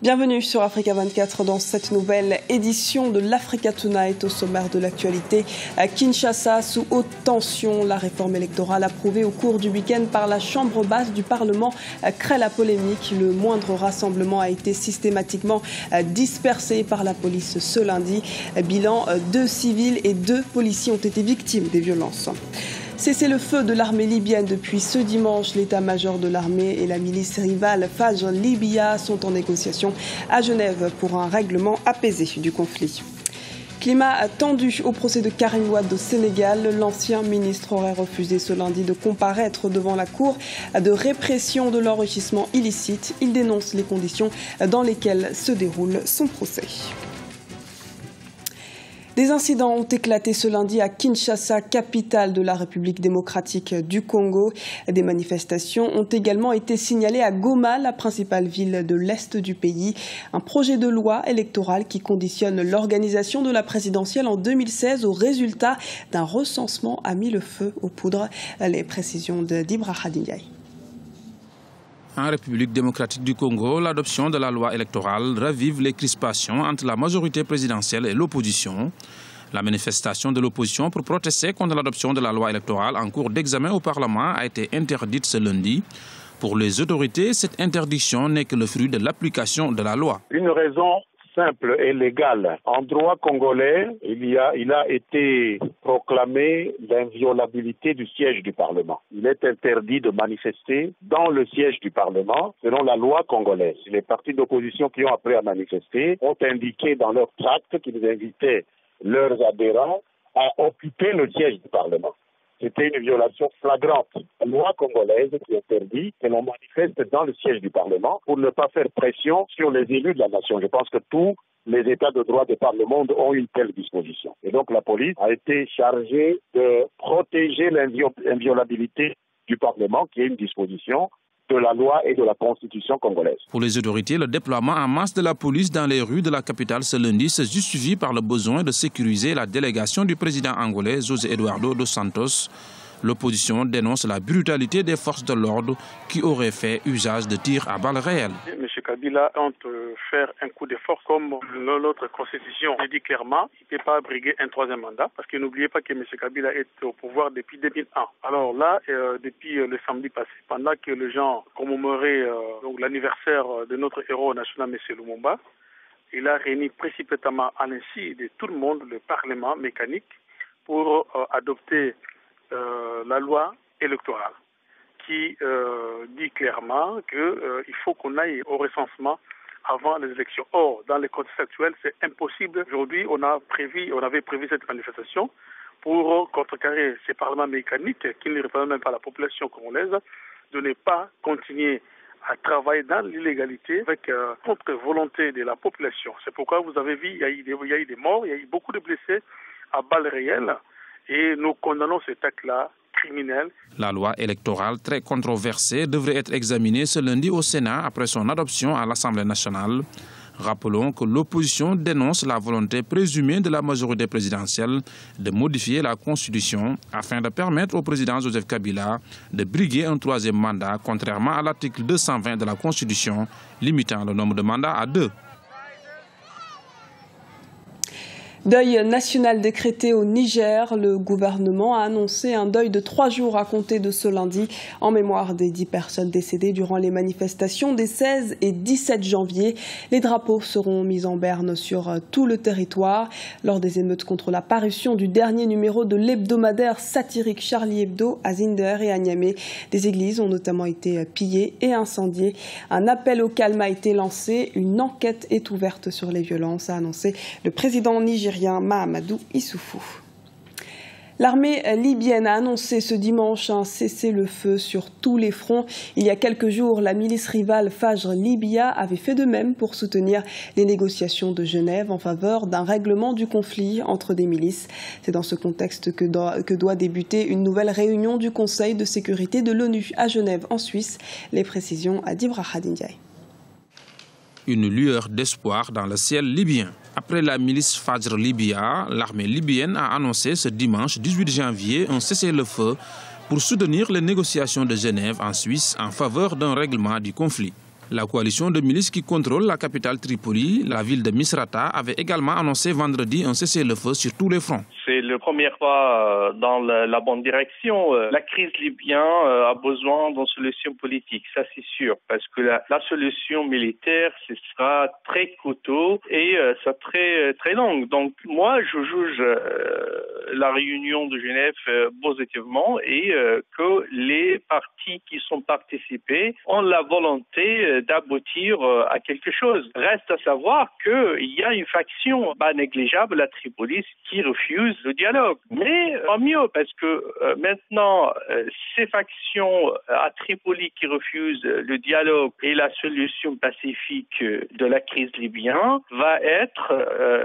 Bienvenue sur Africa 24 dans cette nouvelle édition de l'Africa Tonight. Au sommaire de l'actualité, à Kinshasa, sous haute tension, la réforme électorale approuvée au cours du week-end par la Chambre basse du Parlement crée la polémique. Le moindre rassemblement a été systématiquement dispersé par la police ce lundi. Bilan, 2 civils et 2 policiers ont été victimes des violences. Cessez-le-feu de l'armée libyenne depuis ce dimanche. L'état-major de l'armée et la milice rivale Fajr Libya sont en négociation à Genève pour un règlement apaisé du conflit. Climat tendu au procès de Karim Wade au Sénégal. L'ancien ministre aurait refusé ce lundi de comparaître devant la cour de répression de l'enrichissement illicite. Il dénonce les conditions dans lesquelles se déroule son procès. Des incidents ont éclaté ce lundi à Kinshasa, capitale de la République démocratique du Congo. Des manifestations ont également été signalées à Goma, la principale ville de l'Est du pays. Un projet de loi électoral qui conditionne l'organisation de la présidentielle en 2016 au résultat d'un recensement a mis le feu aux poudres. Les précisions d'Ibra Hadinyaï. En République démocratique du Congo, l'adoption de la loi électorale ravive les crispations entre la majorité présidentielle et l'opposition. La manifestation de l'opposition pour protester contre l'adoption de la loi électorale en cours d'examen au Parlement a été interdite ce lundi. Pour les autorités, cette interdiction n'est que le fruit de l'application de la loi. Une raison simple et légale. En droit congolais, il a été proclamé l'inviolabilité du siège du Parlement. Il est interdit de manifester dans le siège du Parlement selon la loi congolaise. Les partis d'opposition qui ont appris à manifester ont indiqué dans leur tract qu'ils invitaient leurs adhérents à occuper le siège du Parlement. C'était une violation flagrante. La loi congolaise qui interdit que l'on manifeste dans le siège du Parlement pour ne pas faire pression sur les élus de la nation. Je pense que tous les États de droit de par le monde ont une telle disposition. Et donc la police a été chargée de protéger l'inviolabilité du Parlement, qui est une disposition de la loi et de la constitution congolaise. Pour les autorités, le déploiement en masse de la police dans les rues de la capitale ce lundi se justifie par le besoin de sécuriser la délégation du président angolais José Eduardo dos Santos. L'opposition dénonce la brutalité des forces de l'ordre qui auraient fait usage de tirs à balles réelles. M. Kabila tente de faire un coup de force comme notre constitution le dit clairement. Il ne peut pas briguer un 3e mandat parce que n'oubliez pas que M. Kabila est au pouvoir depuis 2001. Alors là, depuis le samedi passé, pendant que les gens commémoraient l'anniversaire de notre héros national, M. Lumumba, il a réuni précipitamment à l'insu de tout le monde le Parlement mécanique pour adopter la loi électorale qui dit clairement qu'il faut qu'on aille au recensement avant les élections. Or, dans le contexte actuel, c'est impossible. Aujourd'hui, on avait prévu cette manifestation pour contrecarrer ces parlements mécaniques qui ne représentent même pas la population congolaise, de ne pas continuer à travailler dans l'illégalité avec contre-volonté de la population. C'est pourquoi vous avez vu, il y a eu des morts, il y a eu beaucoup de blessés à balles réelles. Et nous condamnons cet acte-là criminel. La loi électorale très controversée devrait être examinée ce lundi au Sénat après son adoption à l'Assemblée nationale. Rappelons que l'opposition dénonce la volonté présumée de la majorité présidentielle de modifier la Constitution afin de permettre au président Joseph Kabila de briguer un 3e mandat, contrairement à l'article 220 de la Constitution limitant le nombre de mandats à 2. Deuil national décrété au Niger. Le gouvernement a annoncé un deuil de 3 jours à compter de ce lundi en mémoire des 10 personnes décédées durant les manifestations des 16 et 17 janvier. Les drapeaux seront mis en berne sur tout le territoire lors des émeutes contre la parution du dernier numéro de l'hebdomadaire satirique Charlie Hebdo à Zinder et à Niamey. Des églises ont notamment été pillées et incendiées. Un appel au calme a été lancé. Une enquête est ouverte sur les violences, a annoncé le président nigérien Mahamadou Issoufou. L'armée libyenne a annoncé ce dimanche un cessez-le-feu sur tous les fronts. Il y a quelques jours, la milice rivale Fajr Libya avait fait de même pour soutenir les négociations de Genève en faveur d'un règlement du conflit entre des milices. C'est dans ce contexte que doit débuter une nouvelle réunion du Conseil de sécurité de l'ONU à Genève en Suisse. Les précisions à Dibra Hadindiaï. Une lueur d'espoir dans le ciel libyen. Après la milice Fajr Libya, l'armée libyenne a annoncé ce dimanche 18 janvier un cessez-le-feu pour soutenir les négociations de Genève en Suisse en faveur d'un règlement du conflit. La coalition de milices qui contrôle la capitale Tripoli, la ville de Misrata, avait également annoncé vendredi un cessez-le-feu sur tous les fronts. C'est le premier pas dans la bonne direction. La crise libyenne a besoin d'une solution politique, ça c'est sûr, parce que la solution militaire, ce sera très coûteux et ça très très long. Donc moi, je juge la réunion de Genève positivement et que les partis qui sont participés ont la volonté d'aboutir à quelque chose. Reste à savoir qu'il y a une faction pas négligeable à Tripolis qui refuse le dialogue. Mais tant mieux, parce que maintenant, ces factions à Tripoli qui refusent le dialogue et la solution pacifique de la crise libyenne va être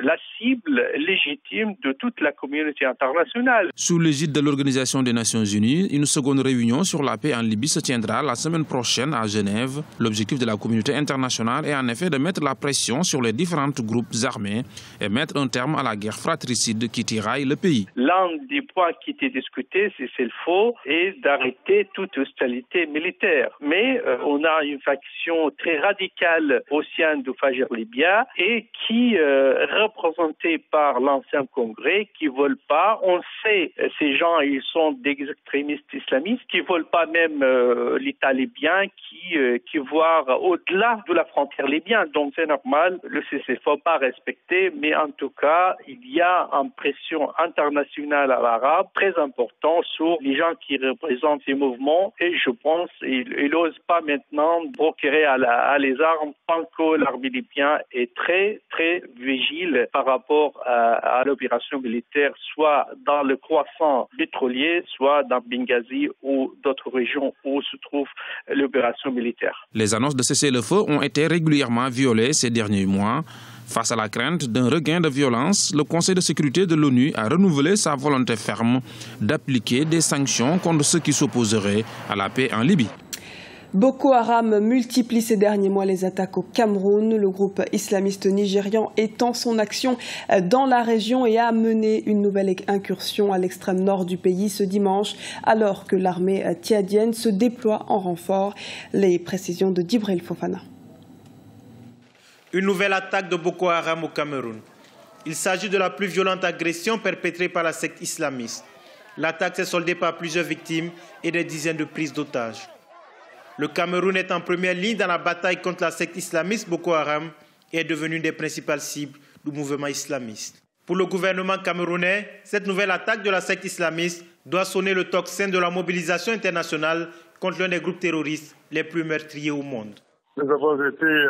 la cible légitime de toute la communauté internationale. Sous l'égide de l'Organisation des Nations Unies, une seconde réunion sur la paix en Libye se tiendra la semaine prochaine à Genève. L'objectif de la communauté internationale est en effet de mettre la pression sur les différents groupes armés et mettre un terme à la guerre fratricide qui tiraille le pays. L'un des points qui était discuté, c'est le faux, et d'arrêter toute hostilité militaire. Mais on a une faction très radicale au sein du Fajr libyen et qui est représentée par l'ancien Congrès qui ne veulent pas, on sait, ces gens, ils sont des extrémistes islamistes qui ne veulent pas même l'État libyen qui voient au-delà de la frontière libyenne. Donc c'est normal, le cessez-le-feu faut pas respecter, mais en tout cas, il y a une pression internationale arabe très importante sur les gens qui représentent ces mouvements et je pense qu'ils n'osent pas maintenant procurer à les armes tant que l'armée libyenne est très très vigile par rapport à l'opération militaire, soit dans le croissant pétrolier, soit dans Benghazi ou d'autres régions où se trouve l'opération militaire. Les annonces de cessez-le-feu ont été régulièrement violées ces derniers mois. Face à la crainte d'un regain de violence, le Conseil de sécurité de l'ONU a renouvelé sa volonté ferme d'appliquer des sanctions contre ceux qui s'opposeraient à la paix en Libye. Boko Haram multiplie ces derniers mois les attaques au Cameroun. Le groupe islamiste nigérian étend son action dans la région et a mené une nouvelle incursion à l'extrême nord du pays ce dimanche, alors que l'armée tchadienne se déploie en renfort. Les précisions de Djibril Fofana. Une nouvelle attaque de Boko Haram au Cameroun. Il s'agit de la plus violente agression perpétrée par la secte islamiste. L'attaque s'est soldée par plusieurs victimes et des dizaines de prises d'otages. Le Cameroun est en première ligne dans la bataille contre la secte islamiste Boko Haram et est devenu une des principales cibles du mouvement islamiste. Pour le gouvernement camerounais, cette nouvelle attaque de la secte islamiste doit sonner le tocsin de la mobilisation internationale contre l'un des groupes terroristes les plus meurtriers au monde. Nous avons été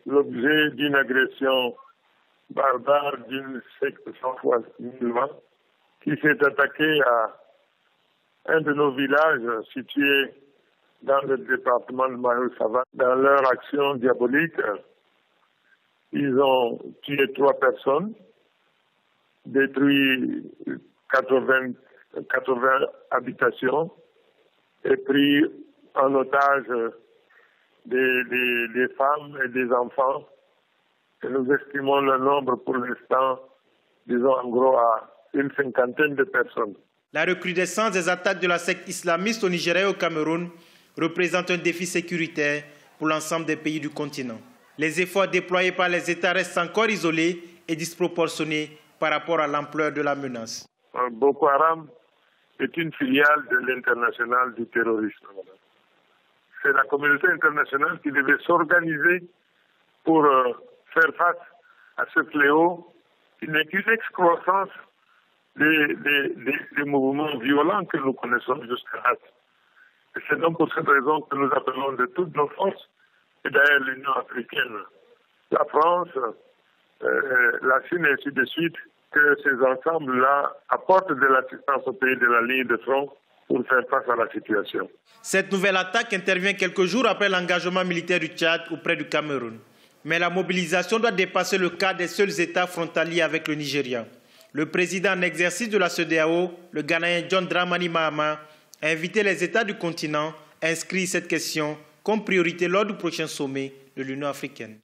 l'objet d'une agression barbare d'une secte sans foi musulmane qui s'est attaquée à un de nos villages situés dans le département de Mayo-Sava. Dans leur action diabolique, ils ont tué 3 personnes, détruit 80 habitations et pris en otage des femmes et des enfants. Et nous estimons le nombre pour l'instant, disons en gros, à une 50aine de personnes. La recrudescence des attaques de la secte islamiste au Nigeria et au Cameroun représente un défi sécuritaire pour l'ensemble des pays du continent. Les efforts déployés par les États restent encore isolés et disproportionnés par rapport à l'ampleur de la menace. Boko Haram est une filiale de l'international du terrorisme. C'est la communauté internationale qui devait s'organiser pour faire face à ce fléau qui n'est qu'une excroissance des mouvements violents que nous connaissons jusqu'à là. Et c'est donc pour cette raison que nous appelons de toutes nos forces, et d'ailleurs l'Union africaine, la France, la Chine et ainsi de suite, que ces ensembles-là apportent de l'assistance aux pays de la ligne de front pour faire face à la situation. Cette nouvelle attaque intervient quelques jours après l'engagement militaire du Tchad auprès du Cameroun. Mais la mobilisation doit dépasser le cas des seuls États frontaliers avec le Nigeria. Le président en exercice de la CEDEAO, le Ghanéen John Dramani Mahama, a invité les États du continent à inscrire cette question comme priorité lors du prochain sommet de l'Union africaine.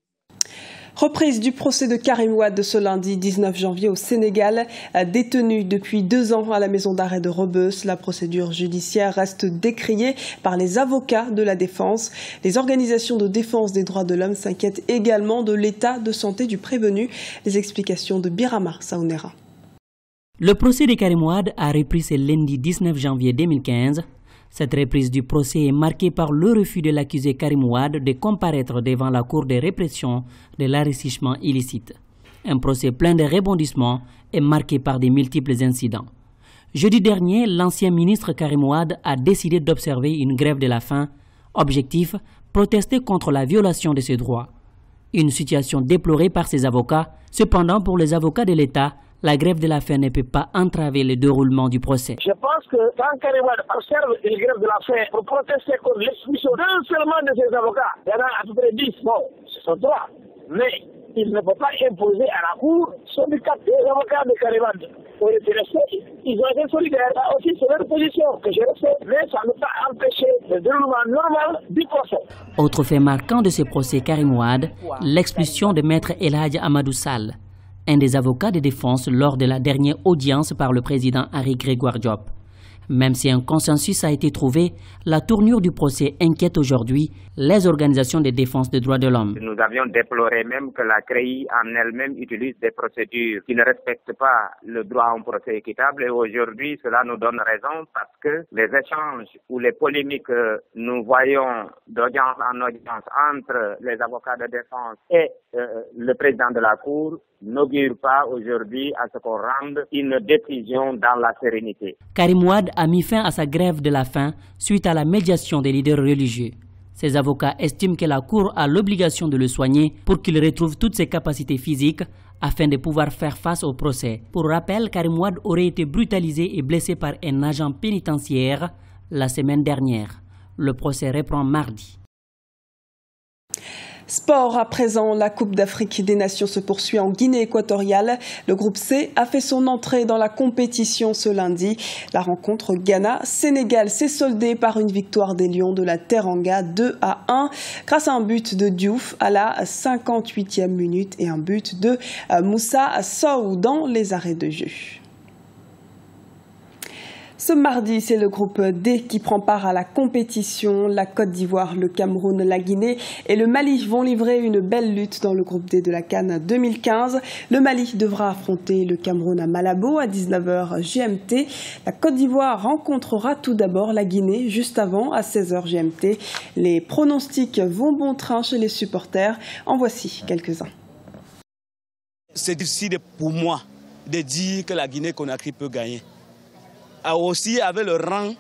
Reprise du procès de Karim Wade de ce lundi 19 janvier au Sénégal. Détenu depuis 2 ans à la maison d'arrêt de Rebeuss, la procédure judiciaire reste décriée par les avocats de la défense. Les organisations de défense des droits de l'homme s'inquiètent également de l'état de santé du prévenu. Les explications de Birama Saounera. Le procès de Karim Wade a repris ce lundi 19 janvier 2015. Cette reprise du procès est marquée par le refus de l'accusé Karim Wade de comparaître devant la Cour de répression de l'enrichissement illicite. Un procès plein de rebondissements et marqué par de multiples incidents. Jeudi dernier, l'ancien ministre Karim Wade a décidé d'observer une grève de la faim. Objectif, protester contre la violation de ses droits. Une situation déplorée par ses avocats. Cependant, pour les avocats de l'État, la grève de la faim ne peut pas entraver le déroulement du procès. Je pense que quand Karim Wade observe une grève de la faim pour protester contre l'expulsion d'un seulement de ses avocats, il y en a à peu près 10. Bon, ce sont 3. Mais il ne peut pas imposer à la Cour son dictat. Les avocats de Karim Wade ont été restés. Ils ont été solidaires. Là aussi, c'est leur position que je respecte. Mais ça ne peut pas empêcher le déroulement normal du procès. Autre fait marquant de ce procès Karim Wade, l'expulsion de maître El Hadj Amadou Sall, un des avocats de défense lors de la dernière audience par le président Henri Grégoire Diop. Même si un consensus a été trouvé, la tournure du procès inquiète aujourd'hui les organisations de défense des droits de l'homme. Nous avions déploré même que la CREI en elle-même utilise des procédures qui ne respectent pas le droit à un procès équitable. Et aujourd'hui, cela nous donne raison parce que les échanges ou les polémiques que nous voyons d'audience en audience entre les avocats de défense et le président de la Cour n'augure pas aujourd'hui à ce qu'on rende une décision dans la sérénité. Karim Wade a mis fin à sa grève de la faim suite à la médiation des leaders religieux. Ses avocats estiment que la Cour a l'obligation de le soigner pour qu'il retrouve toutes ses capacités physiques afin de pouvoir faire face au procès. Pour rappel, Karim Wade aurait été brutalisé et blessé par un agent pénitentiaire la semaine dernière. Le procès reprend mardi. Sport à présent, la Coupe d'Afrique des Nations se poursuit en Guinée équatoriale. Le groupe C a fait son entrée dans la compétition ce lundi. La rencontre Ghana-Sénégal s'est soldée par une victoire des Lions de la Teranga 2-1 grâce à un but de Diouf à la 58e minute et un but de Moussa Sow dans les arrêts de jeu. Ce mardi, c'est le groupe D qui prend part à la compétition. La Côte d'Ivoire, le Cameroun, la Guinée et le Mali vont livrer une belle lutte dans le groupe D de la CAN 2015. Le Mali devra affronter le Cameroun à Malabo à 19h GMT. La Côte d'Ivoire rencontrera tout d'abord la Guinée juste avant à 16h GMT. Les pronostics vont bon train chez les supporters. En voici quelques-uns. C'est difficile pour moi de dire que la Guinée-Conakry peut gagner. Aussi avec le rang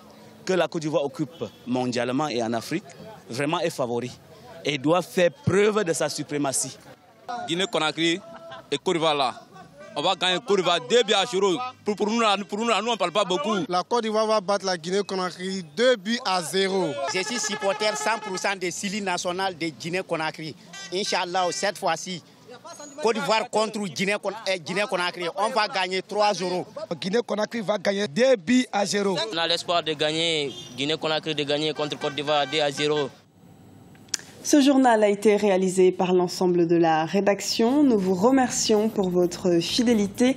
que la Côte d'Ivoire occupe mondialement et en Afrique, vraiment est favori et doit faire preuve de sa suprématie. Guinée-Conakry et Côte d'Ivoire là, on va gagner Côte d'Ivoire 2-0. Pour nous, on ne parle pas beaucoup. La Côte d'Ivoire va battre la Guinée-Conakry 2-0. Je suis supporter 100% de Sili national de Guinée-Conakry. Inch'Allah, cette fois-ci, Côte d'Ivoire contre Guinée-Conakry, on va gagner 3-0. Guinée-Conakry va gagner 2-0. On a l'espoir de gagner, Guinée-Conakry de gagner contre Côte d'Ivoire 2-0. Ce journal a été réalisé par l'ensemble de la rédaction. Nous vous remercions pour votre fidélité.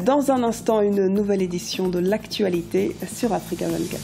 Dans un instant, une nouvelle édition de l'actualité sur Africa 24.